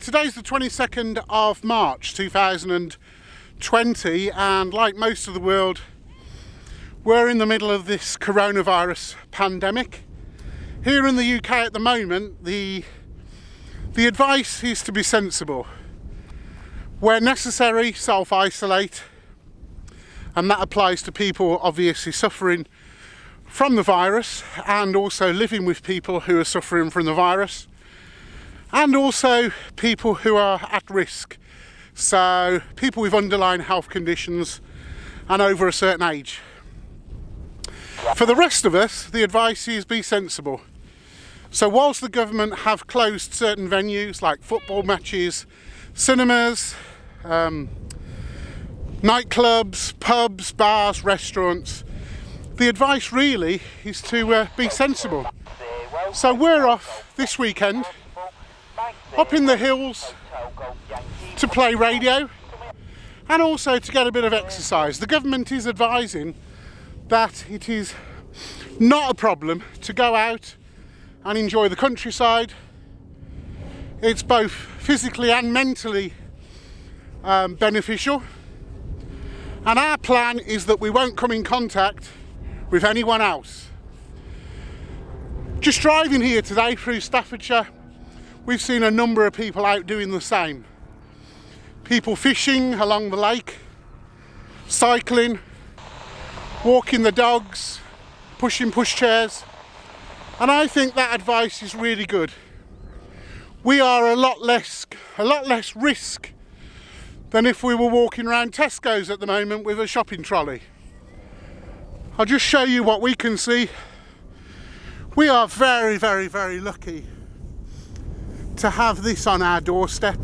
Today's the 22nd of March 2020, and like most of the world, we're in the middle of this coronavirus pandemic. Here in the UK at the moment, the advice is to be sensible. Where necessary, self-isolate, and that applies to people obviously suffering from the virus and also living with people who are suffering from the virus, and also people who are at risk, so people with underlying health conditions and over a certain age. For the rest of us, the advice is be sensible. So whilst the government have closed certain venues like football matches, cinemas, nightclubs, pubs, bars, restaurants, the advice really is to be sensible. So we're off this weekend up in the hills to play radio and also to get a bit of exercise. The government is advising that it is not a problem to go out and enjoy the countryside. It's both physically and mentally beneficial, and our plan is that we won't come in contact with anyone else. Just driving here today through Staffordshire, we've seen a number of people out doing the same. People fishing along the lake, cycling, walking the dogs, pushing pushchairs, and I think that advice is really good. We are a lot less risk than if we were walking around Tesco's at the moment with a shopping trolley. I'll just show you what we can see. We are very, very, very lucky to have this on our doorstep,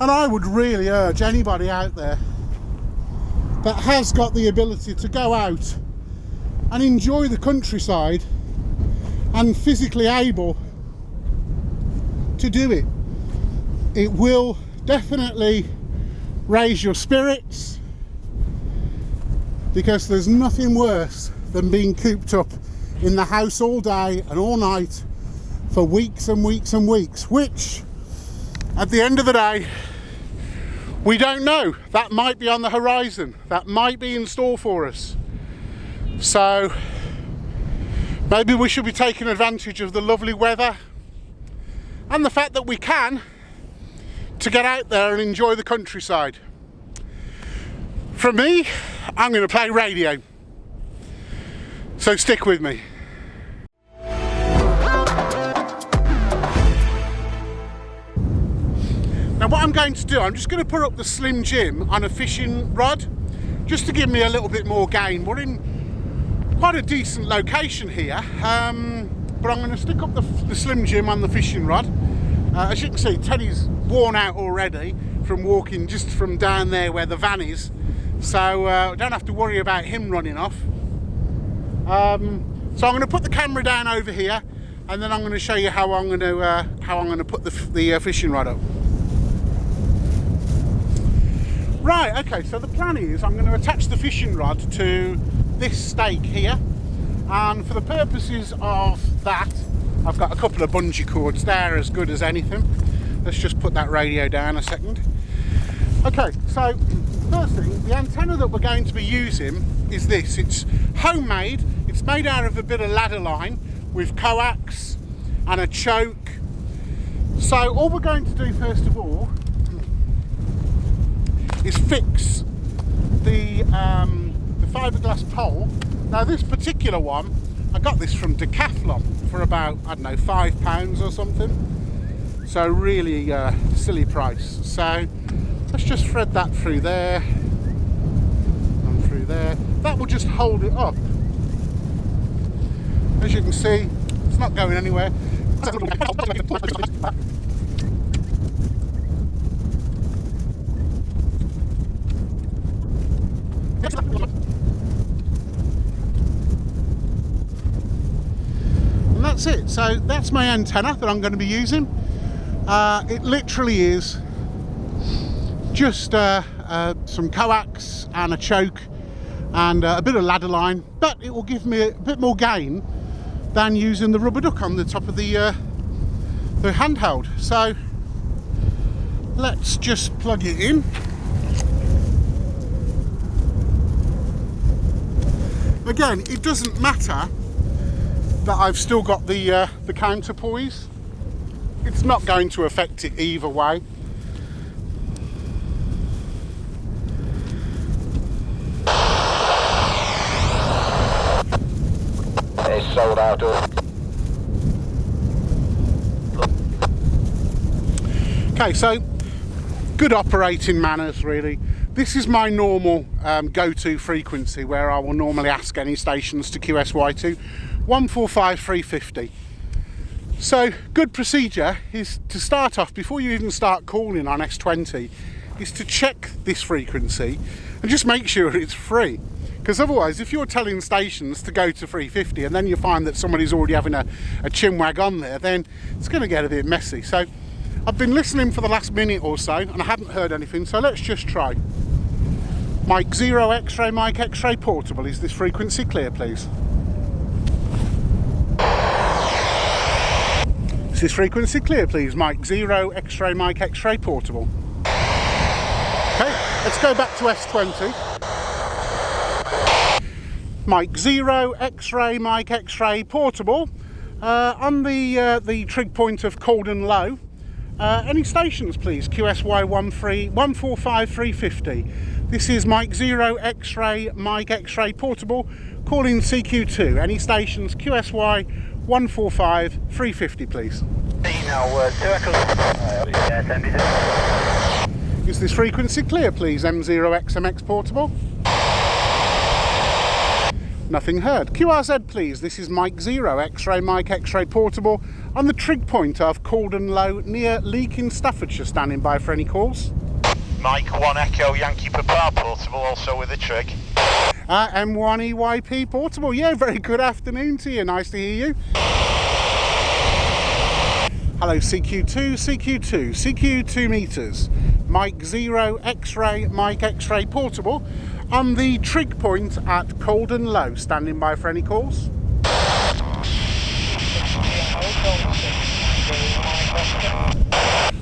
and I would really urge anybody out there that has got the ability to go out and enjoy the countryside and physically able to do it. It will definitely raise your spirits, because there's nothing worse than being cooped up in the house all day and all night for weeks and weeks and weeks, which at the end of the day we don't know. That might be on the horizon, that might be in store for us. So maybe we should be taking advantage of the lovely weather and the fact that we can to get out there and enjoy the countryside. For me, I'm going to play radio, so stick with me. Now what I'm going to do, I'm just going to put up the Slim Jim on a fishing rod, just to give me a little bit more gain. We're in quite a decent location here, but I'm going to stick up the Slim Jim on the fishing rod. As you can see, Teddy's worn out already from walking just from down there where the van is, so I don't have to worry about him running off. So I'm going to put the camera down over here, and then I'm going to show you how I'm going to put the fishing rod up. Right, okay, so the plan is I'm going to attach the fishing rod to this stake here, and for the purposes of that I've got a couple of bungee cords there, as good as anything. Let's just put that radio down a second. Okay, so first thing, the antenna that we're going to be using is this. It's homemade, it's made out of a bit of ladder line with coax and a choke. So all we're going to do first of all is fix the fiberglass pole. Now this particular one, I got this from Decathlon for about, I don't know, £5 or something. So really silly price. So let's just thread that through there and through there. That will just hold it up. As you can see, it's not going anywhere. And that's it. So that's my antenna that I'm going to be using. It literally is just some coax and a choke and a bit of ladder line, but it will give me a bit more gain than using the rubber duck on the top of the the handheld. So let's just plug it in. Again, it doesn't matter that I've still got the counterpoise. It's not going to affect it either way. It's sold out. Okay, so good operating manners really. This is my normal go-to frequency where I will normally ask any stations to QSY to 145-350. So good procedure is to start off, before you even start calling on S20, is to check this frequency and just make sure it's free. Because otherwise, if you're telling stations to go to 350 and then you find that somebody's already having a chinwag on there, then it's going to get a bit messy. So I've been listening for the last minute or so and I haven't heard anything, so let's just try. Mike 0 X-ray, Mike X-ray portable. Is this frequency clear, please? Is this frequency clear, please? Mike 0 X-ray, Mike X-ray portable. Okay, let's go back to S20. Mike 0 X-ray, Mike X-ray portable. On the trig point of Calden Low. Any stations, please? QSY 145-350. This is Mike 0 X-ray, Mike X-ray portable, calling CQ2. Any stations? QSY 145-350, please. Is this frequency clear, please? M0XMX portable. Nothing heard. QRZ, please. This is Mike 0 X-ray, Mike X-ray portable on the trig point of Calden Low near Leek in Staffordshire. Standing by for any calls. Mike 1 Echo Yankee Papa portable, also with a trig. M1 EYP portable. Yeah, very good afternoon to you. Nice to hear you. Hello, CQ2, CQ2, CQ2 meters. Mike 0 X-ray, Mike X-ray portable on the trig point at Calden Low. Standing by for any calls.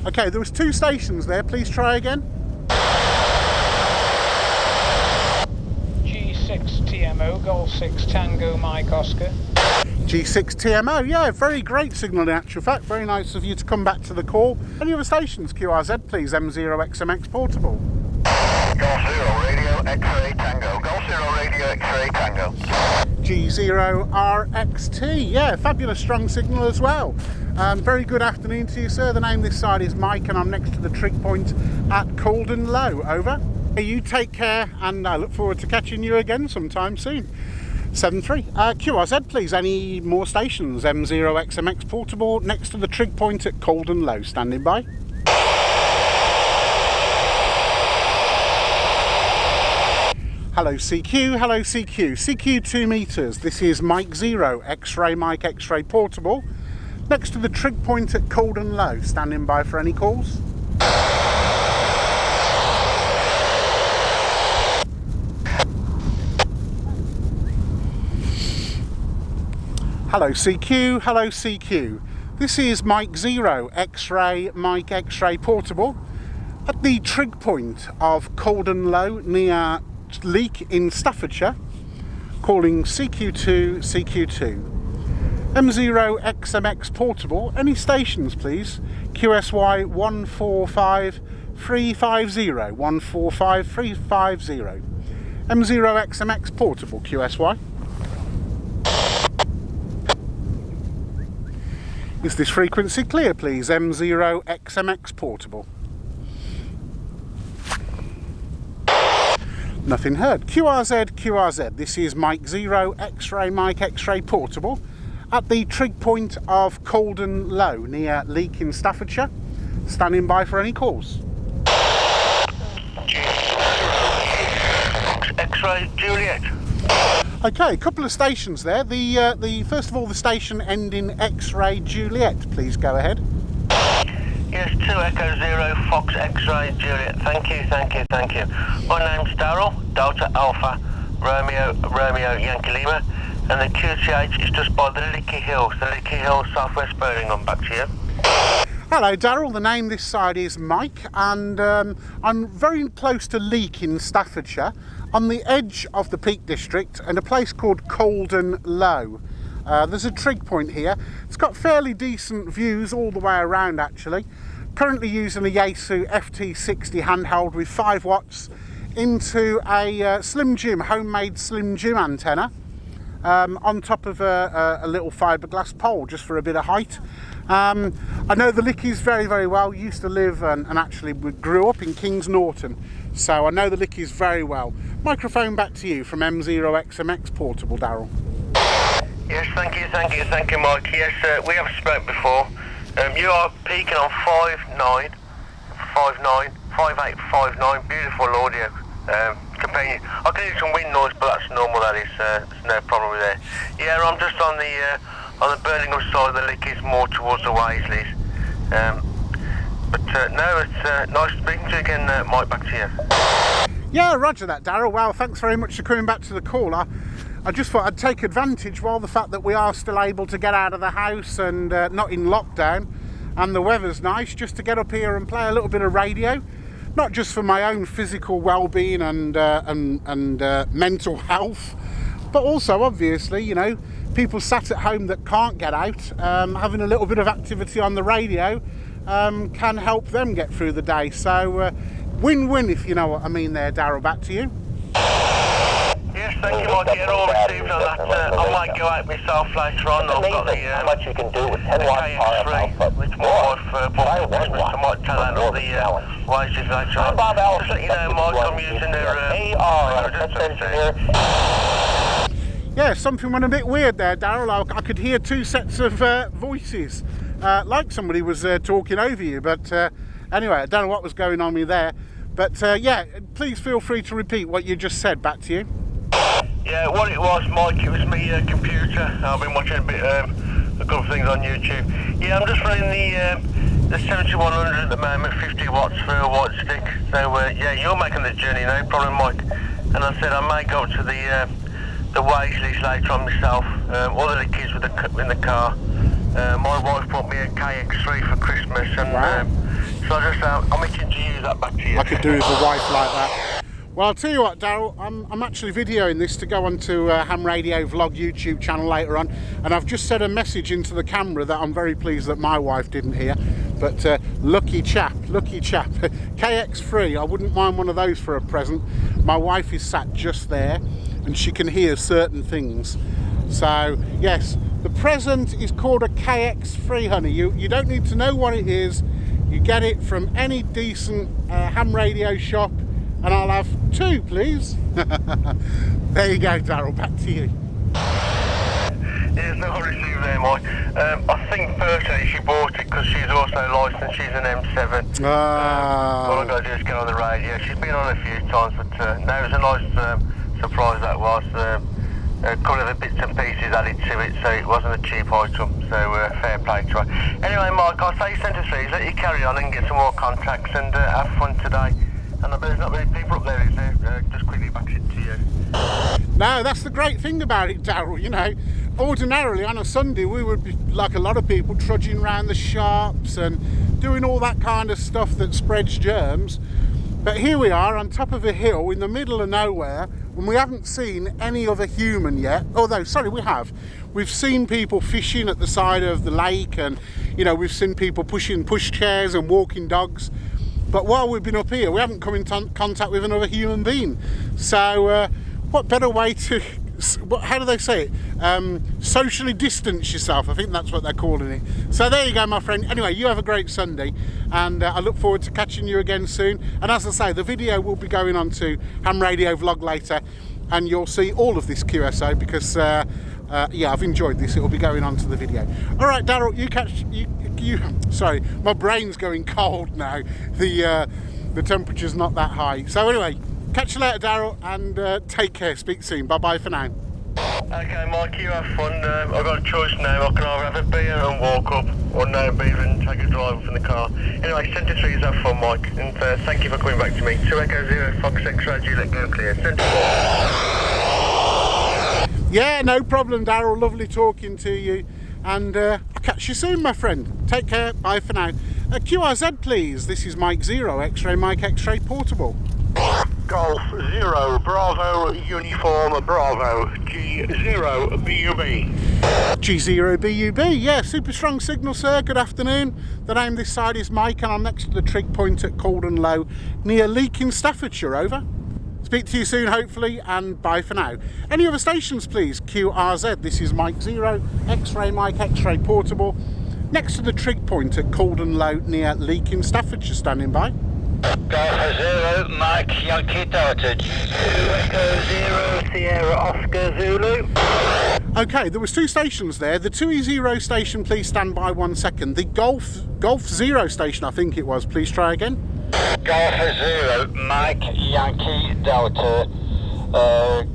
Okay, there was 2 stations there. Please try again. G6 TMO, Golf 6 Tango Mike Oscar. G6 TMO, yeah, very great signal in actual fact. Very nice of you to come back to the call. Any other stations? QRZ, please. M0XMX portable. Golf 0 Radio X-ray Tango. Golf 0 Radio X-ray Tango. G0RXT, yeah, fabulous strong signal as well. Very good afternoon to you, sir. The name this side is Mike and I'm next to the trig point at Calden Low. Over. You take care and I look forward to catching you again sometime soon. 7-3. QRZ, please. Any more stations? M0XMX portable next to the trig point at Calden Low. Standing by. Hello CQ, hello CQ. CQ 2 meters. This is Mike 0 X-ray, Mike X-ray portable next to the trig point at Calden Low. Standing by for any calls. Hello CQ, hello CQ. This is Mike 0 X-ray, Mike X-ray portable at the trig point of Calden Low near Leek in Staffordshire, calling CQ2, CQ2. M0XMX portable. Any stations, please? QSY 145-350. 145-350. M0XMX portable, QSY. Is this frequency clear, please? M0XMX portable. Nothing heard. QRZ, QRZ. This is Mike 0 X-ray, Mike X-ray portable at the trig point of Calden Low near Leek in Staffordshire. Standing by for any calls. X-ray Juliet. Okay, a couple of stations there. The first of all, the station ending X-ray Juliet. Please go ahead. Yes, 2 Echo 0 Fox X-ray Juliet. Thank you, thank you, thank you. My name's Darryl, Delta Alpha Romeo Yankee Lima, and the QTH is just by the Licky Hills, Southwest Birmingham. Back to you. Hello Daryl, the name this side is Mike, and I'm very close to Leek in Staffordshire, on the edge of the Peak District and a place called Colden Low. There's a trig point here. It's got fairly decent views all the way around actually. Currently using a Yaesu FT60 handheld with 5 watts into a Slim Jim, homemade Slim Jim antenna on top of a little fiberglass pole just for a bit of height. I know the Lickies very, very well. Used to live and actually grew up in Kings Norton, so I know the Lickies very well. Microphone back to you from M0XMX Portable, Daryl. Yes, thank you, Mike. Yes, we have spoke before. You are peaking on 5859, beautiful audio companion. I can hear some wind noise, but that's normal. That is, there's no problem with that. Yeah, I'm just on the Birmingham side of the Lickies, more towards the Waisleys. But no, it's nice speaking to you again, Mike. Back to you. Yeah, roger that, Daryl. Well, thanks very much for coming back to the call. I just thought I'd take advantage while the fact that we are still able to get out of the house and not in lockdown, and the weather's nice, just to get up here and play a little bit of radio, not just for my own physical well-being and mental health, but also obviously, you know, people sat at home that can't get out, having a little bit of activity on the radio can help them get through the day. So win-win, if you know what I mean there, Daryl. Back to you. Yes, thank you, Mike. Yeah, all received on that. I might go out myself later on. I've got the much you can do with 10 KX3, which my wife bought for Christmas. I might tell her all the wages later on. Just let you know, Mike, I'm using their Yeah, something went a bit weird there, Daryl. I could hear 2 sets of voices, like somebody was talking over you. But anyway, I don't know what was going on with there. But yeah, please feel free to repeat what you just said. Back to you. Yeah, what it was, Mike, it was me computer. I've been watching a couple of things on YouTube. Yeah, I'm just running the 7100 at the moment, 50 watts for a white stick. So yeah, you're making the journey, no problem, Mike. And I said I may go up to the Waisleys later on myself. All the kids in the car. My wife bought me a KX3 for Christmas, and wow. so I just I'm itching to use that. Back to you. I could do with a wife like that. Well, I'll tell you what, Daryl, I'm actually videoing this to go onto Ham Radio Vlog YouTube channel later on, and I've just said a message into the camera that I'm very pleased that my wife didn't hear. But lucky chap. KX3, I wouldn't mind one of those for a present. My wife is sat just there, and she can hear certain things. So, yes, the present is called a KX3, honey. You don't need to know what it is. You get it from any decent ham radio shop, and I'll have 2, please. There you go, Daryl, back to you. Yes, no, I received there, Mike. I think personally she bought it because she's also licensed. She's an M7. All I got to do is get on the radio. She's been on a few times, but no, it was a nice surprise that was. A couple of the bits and pieces added to it, so it wasn't a cheap item, so fair play to her. Anyway, Mike, I'll say centre threes, let you carry on and get some more contacts and have fun today. And I bet there's not many people up there, is there? Just quickly back it to you. No, that's the great thing about it, Daryl. You know, ordinarily on a Sunday we would be, like a lot of people, trudging around the shops and doing all that kind of stuff that spreads germs. But here we are on top of a hill in the middle of nowhere, and we haven't seen any other human yet. Although, sorry, we have. We've seen people fishing at the side of the lake, and, you know, we've seen people pushing pushchairs and walking dogs. But while we've been up here, we haven't come in contact with another human being. So what better way to, how do they say it? Socially distance yourself. I think that's what they're calling it. So there you go, my friend. Anyway, you have a great Sunday, and I look forward to catching you again soon. And as I say, the video will be going on to Ham Radio Vlog later, and you'll see all of this QSO because yeah, I've enjoyed this. It'll be going on to the video. All right, Daryl, sorry, my brain's going cold now. The temperature's not that high. So anyway, catch you later, Daryl, and take care. Speak soon. Bye bye for now. Okay, Mike, you have fun. I've got a choice now. I can either have a beer and walk up, or no beer and take a drive from the car. Anyway, centre threes, have fun, Mike, and thank you for coming back to me. 2 Echo 0 Fox X-ray, Juliet, go clear. Centre 4. Yeah, no problem, Daryl. Lovely talking to you, and I'll catch you soon, my friend. Take care. Bye for now. QRZ please, this is Mike Zero, X-Ray Mike X-Ray Portable. Golf 0, Bravo, Uniform, Bravo, G0, BUB. G0BUB, yeah, super strong signal, sir. Good afternoon. The name this side is Mike, and I'm next to the trig point at Calden Low, near Leek in Staffordshire. Over. Speak to you soon, hopefully, and bye for now. Any other stations, please? QRZ, this is Mike Zero, X-Ray Mike X-Ray Portable, next to the trig point at Calden Low, near Leek in Staffordshire, standing by. Golf 0, Mike Yankee Delta. Echo 0, Sierra Oscar Zulu. Okay, there was two stations there. The 2E0 station, please stand by 1 second. The Golf 0 station, I think it was, please try again. Golf 0, Mike Yankee Delta.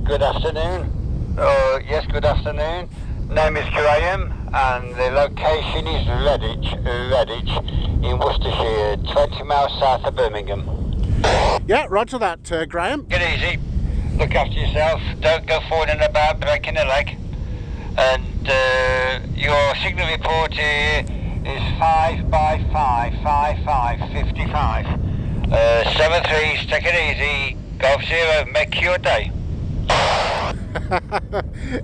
Good afternoon. Yes, good afternoon. Name is Graham, and the location is Redditch in Worcestershire, 20 miles south of Birmingham. Yeah, roger that, Graham. Get easy, look after yourself, don't go falling about, breaking a leg. And your signal report here is 5 by 5, 55. 7-3, take it easy, Golf 0, make your day.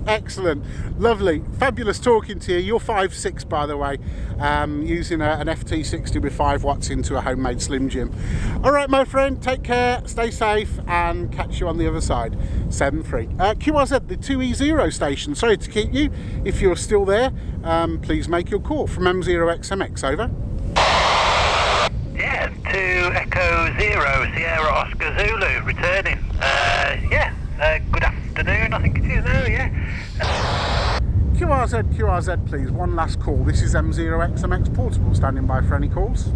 Excellent, lovely, fabulous talking to you. You're 5'6", by the way, using an FT60 with 5 watts into a homemade Slim Jim. All right, my friend, take care, stay safe, and catch you on the other side. 7-3. QRZ, the 2E0 station. Sorry to keep you. If you're still there, please make your call from M0XMX. Over. Yeah, 2 Echo 0, Sierra Oscar Zulu, returning. Good afternoon, I think it is now, yeah. QRZ, please, one last call. This is M0XMX Portable, standing by for any calls.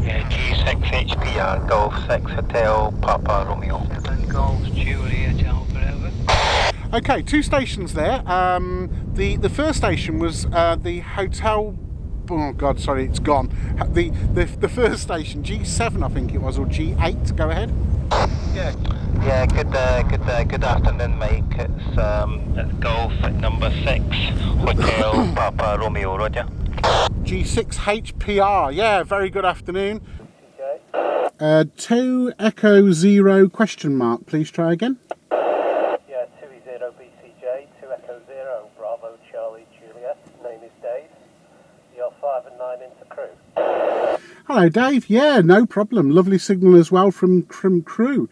Yeah, G6 HPR, Golf 6 Hotel, Papa Romeo. Golf Juliet Alpha Ever. Okay, two stations there. The first station was the Hotel... Oh God, sorry, it's gone. The first station, G7, I think it was, or G8. Go ahead. Yeah, good afternoon, Mike. It's Golf number 6 Hotel Papa Romeo, Roger. G6HPR, yeah, very good afternoon. 2 Echo 0 question mark, please try again. Yeah, 2E0 BCJ, 2 Echo 0, Bravo Charlie Juliet, name is Dave. You're 5 and 9 into crew. Hello, Dave. Yeah, no problem. Lovely signal as well from crew.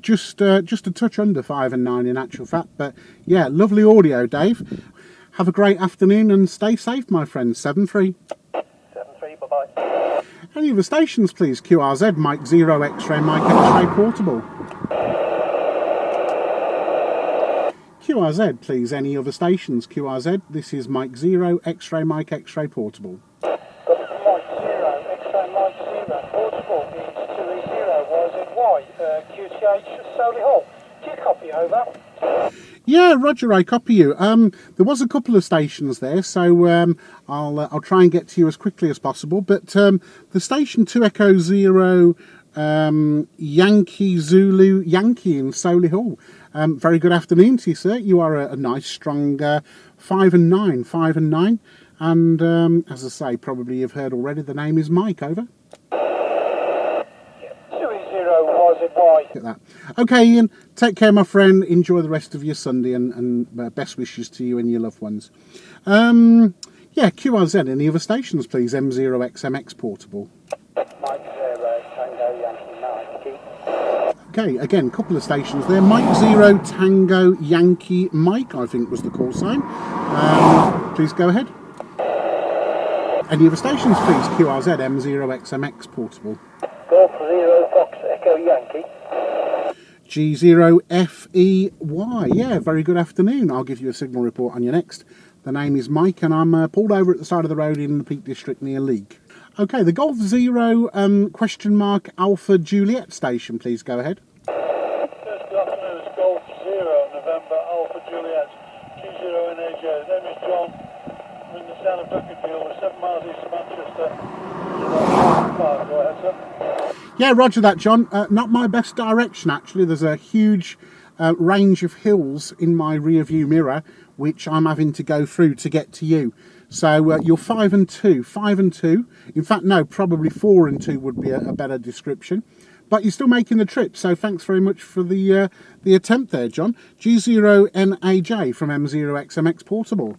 Just a touch under 5 and 9 in actual fact, but yeah, lovely audio, Dave. Have a great afternoon and stay safe, my friends. 7-3. 7-3, bye-bye. Any other stations, please? QRZ, Mike Zero, X-Ray, Mike X-Ray Portable. QRZ, please. Any other stations? QRZ, this is Mike Zero, X-Ray, Mike X-Ray Portable. Mike 0, X-Ray Mike 0, Portable is 2E0, YZY, QTH, Solihull. Do you copy, over? Yeah, Roger, I copy you. There was a couple of stations there, so I'll try and get to you as quickly as possible. But the station 2 Echo 0 Yankee Zulu Yankee in Solihull. Very good afternoon to you, sir. You are a nice, strong 5 and 9. And as I say, probably you've heard already, the name is Mike. Over. 2E0, YZY. At that. Okay, Ian, take care, my friend. Enjoy the rest of your Sunday and best wishes to you and your loved ones. Yeah, QRZ, any other stations, please? M0XMX Portable. Mike 0, Tango Yankee 90. Okay, again, couple of stations there. Mike 0, Tango Yankee Mike, I think was the call sign. Please go ahead. Any other stations, please? QRZ, M0XMX Portable. Golf 0, Fox Echo Yankee. G0FEY. Yeah, very good afternoon. I'll give you a signal report on your next. The name is Mike, and I'm pulled over at the side of the road in the Peak District near Leek. Okay, the Golf 0 question mark Alpha Juliet station, please go ahead. Yes, good afternoon. It's Golf 0, November Alpha Juliet, G0NAJ. Name is John. I'm in the town of Duckenfield. We're 7 miles east of Manchester. Go ahead, sir. Yeah, roger that, John. Not my best direction, actually. There's a huge range of hills in my rear view mirror, which I'm having to go through to get to you. So you're 5 and 2. 5 and 2. In fact, no, probably 4 and 2 would be a better description. But you're still making the trip, so thanks very much for the attempt there, John. G0NAJ from M0XMX Portable.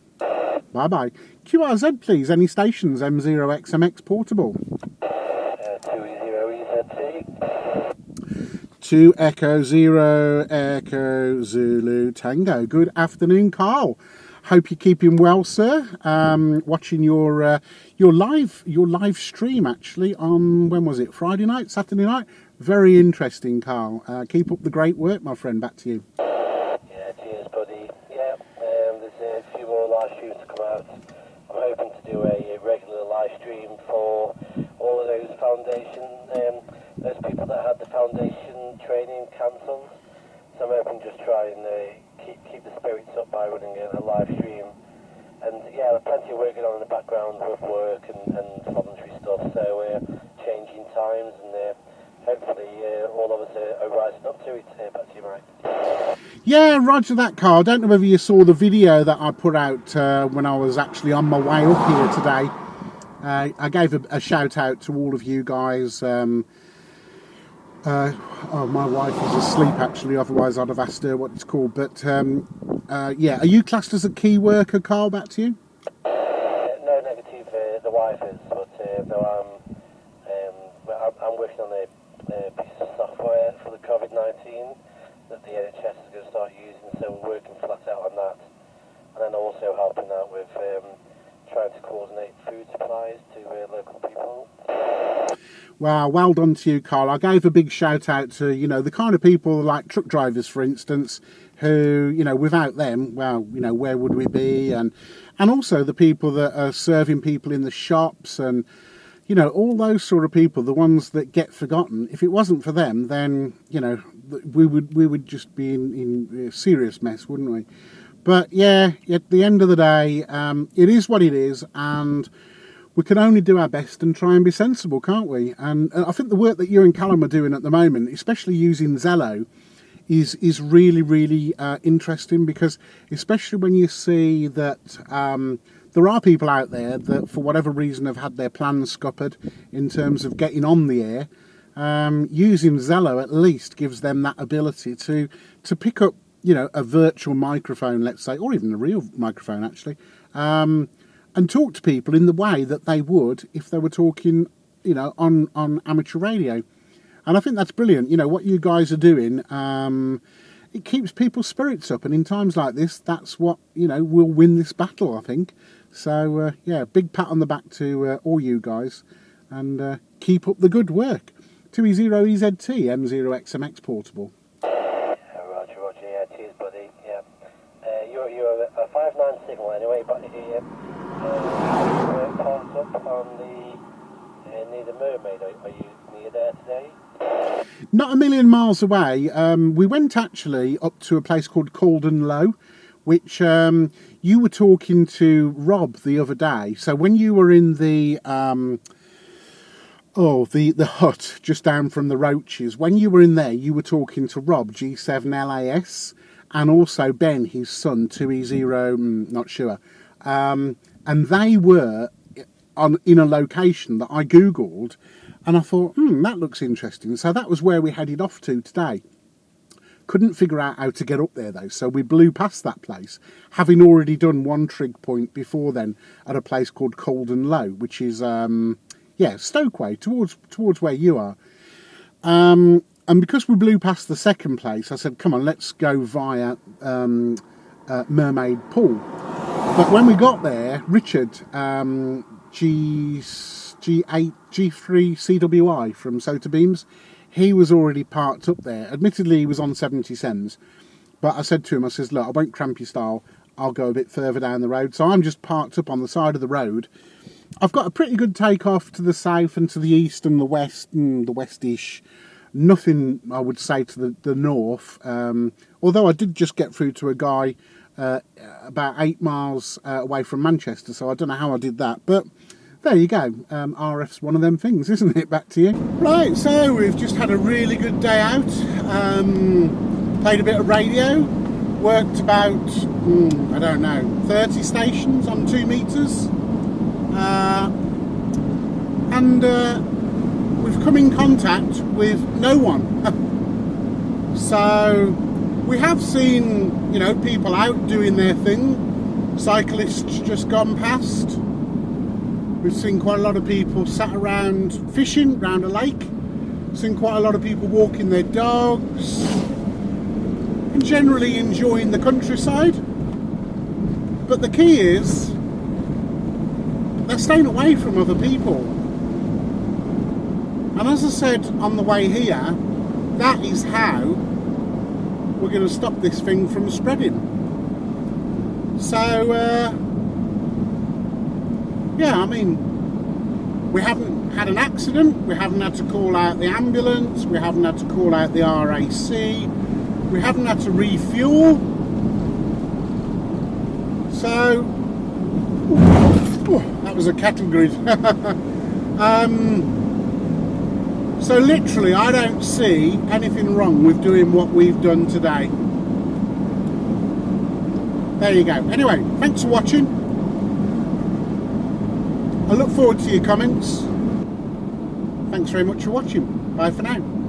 Bye-bye. QRZ, please. Any stations? M0XMX Portable. 20EZT. 2 Echo 0 Echo Zulu Tango. Good afternoon, Carl. Hope you're keeping well, sir. Watching your live stream actually on, when was it? Friday night, Saturday night. Very interesting, Carl. Keep up the great work, my friend. Back to you. Yeah, cheers, buddy. Yeah, there's a few more live streams to come out. I'm hoping to do a regular live stream for all of those foundation, those people that had the foundation training cancelled. So I'm hoping just try and keep the spirits up by running a live stream. And yeah, there's plenty of work going on in the background with work and voluntary stuff. So we're changing times and hopefully all of us are rising up to it. Back to you, Mike. Yeah, roger that, Carl. I don't know whether you saw the video that I put out when I was actually on my way up here today. I gave a shout out to all of you guys. Oh, my wife is asleep actually, otherwise I'd have asked her what it's called. But yeah, are you classed as a key worker, Carl? Back to you. No negative, the wife is, but no, I'm working on a piece of software for the COVID-19 that the NHS is going to start using, so we're working flat out on that. And then also helping out with trying to coordinate food supplies to local people. Wow, well done to you, Carl. I gave a big shout out to, you know, the kind of people like truck drivers, for instance, who, you know, without them, well, you know, where would we be? And also the people that are serving people in the shops and, you know, all those sort of people, the ones that get forgotten. If it wasn't for them, then, you know, we would just be in a serious mess, wouldn't we? But yeah, at the end of the day, it is what it is, and we can only do our best and try and be sensible, can't we? And I think the work that you and Callum are doing at the moment, especially using Zello, is really, really interesting, because especially when you see that there are people out there that, for whatever reason, have had their plans scuppered in terms of getting on the air. Using Zello at least gives them that ability to pick up, you know, a virtual microphone, let's say, or even a real microphone actually, and talk to people in the way that they would if they were talking, you know, on amateur radio. And I think that's brilliant. You know, what you guys are doing, it keeps people's spirits up, and in times like this, that's what, you know, will win this battle, I think. So yeah, big pat on the back to all you guys, and keep up the good work. 2E0EZT M0XMX Portable. Roger, yeah, cheers, buddy. Yeah, you're a 5-9 signal anyway, but parked up on the near the Mermaid. Are you near there today? Not a million miles away. We went actually up to a place called Calden Low, which you were talking to Rob the other day. So when you were in the the hut just down from the Roaches, when you were in there, you were talking to Rob, G7LAS, and also Ben, his son, 2E0, not sure. And they were in a location that I Googled, and I thought, that looks interesting. So that was where we headed off to today. Couldn't figure out how to get up there though, so we blew past that place, having already done one trig point before then at a place called Calden Low, which is Stokeway, towards where you are. And because we blew past the second place, I said, come on, let's go via Mermaid Pool. But when we got there, Richard, G3 CWI from Sota Beams, he was already parked up there. Admittedly, he was on 70 cents, but I said to him, I says, look, I won't cramp your style, I'll go a bit further down the road. So I'm just parked up on the side of the road. I've got a pretty good takeoff to the south and to the east and the west, and the westish. Nothing, I would say, to the north. Although I did just get through to a guy about 8 miles away from Manchester, so I don't know how I did that. But there you go. RF's one of them things, isn't it? Back to you. Right, so we've just had a really good day out. Played a bit of radio. Worked about, 30 stations on 2 meters. and we've come in contact with no one. So we have seen, people out doing their thing. Cyclists just gone past. We've seen quite a lot of people sat around fishing around a lake. Seen quite a lot of people walking their dogs and generally enjoying the countryside. But the key is they're staying away from other people. And as I said on the way here, that is how we're going to stop this thing from spreading. So, we haven't had an accident, we haven't had to call out the ambulance, we haven't had to call out the RAC, we haven't had to refuel. So, that was a cattle grid. So literally, I don't see anything wrong with doing what we've done today. There you go. Anyway, thanks for watching. I look forward to your comments. Thanks very much for watching. Bye for now.